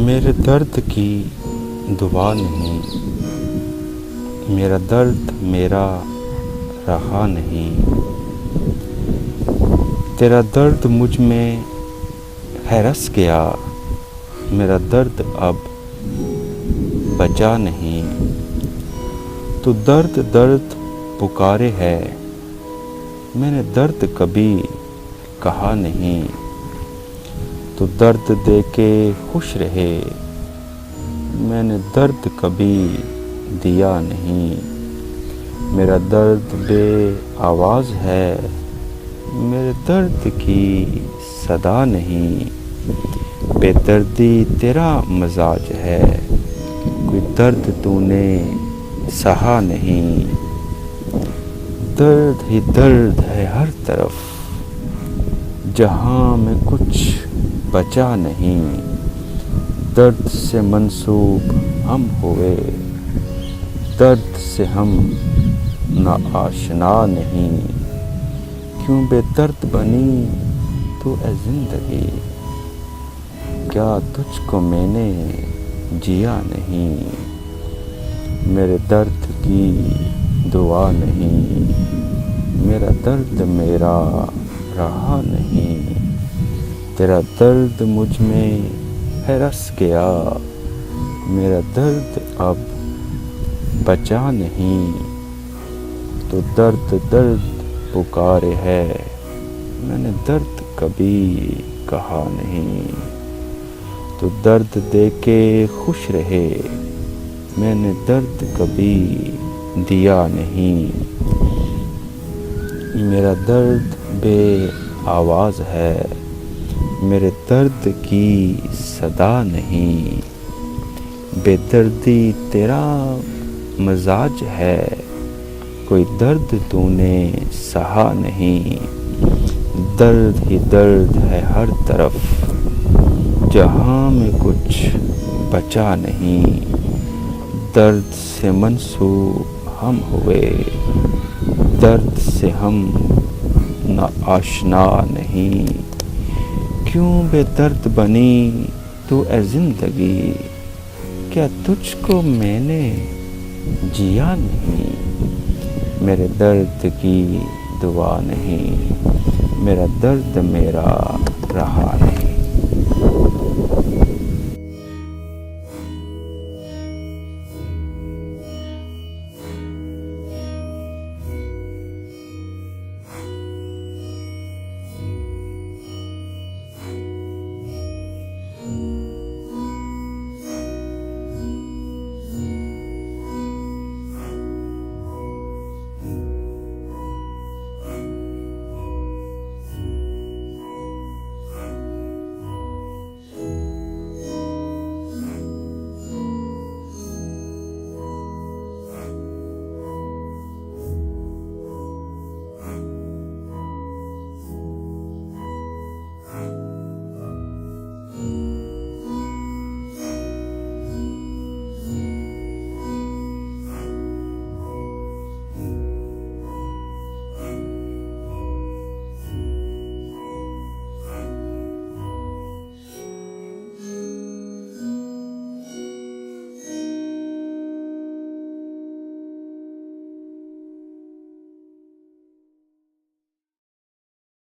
میرے درد کی دعا نہیں، میرا درد میرا رہا نہیں، تیرا درد مجھ میں ہے رس گیا، میرا درد اب بچا نہیں۔ تو درد درد پکارے ہے، میں نے درد کبھی کہا نہیں۔ تو درد دے کے خوش رہے، میں نے درد کبھی دیا نہیں۔ میرا درد بے آواز ہے، میرے درد کی صدا نہیں۔ بے دردی تیرا مزاج ہے، کوئی درد تو نے سہا نہیں۔ درد ہی درد ہے ہر طرف، جہاں میں کچھ بچا نہیں۔ درد سے منسوب ہم ہوئے، درد سے ہم ناآشنا نہیں۔ کیوں بے درد بنی تو اے زندگی، کیا تجھ کو میں نے جیا نہیں۔ میرے درد کی دعا نہیں، میرا درد میرا رہا نہیں۔ تیرا درد مجھ میں ہے رس گیا، میرا درد اب بچا نہیں۔ تو درد درد پکارے ہے، میں نے درد کبھی کہا نہیں۔ تو درد دے کے خوش رہے، میں نے درد کبھی دیا نہیں۔ میرا درد بے آواز ہے، میرے درد کی صدا نہیں۔ بے دردی تیرا مزاج ہے، کوئی درد تو نے سہا نہیں۔ درد ہی درد ہے ہر طرف، جہاں میں کچھ بچا نہیں۔ درد سے منسوب ہم ہوئے، درد سے ہم ناآشنا نہیں۔ کیوں بے درد بنی تو اے زندگی، کیا تجھ کو میں نے جیا نہیں۔ میرے درد کی دعا نہیں، میرا درد میرا رہا نہیں۔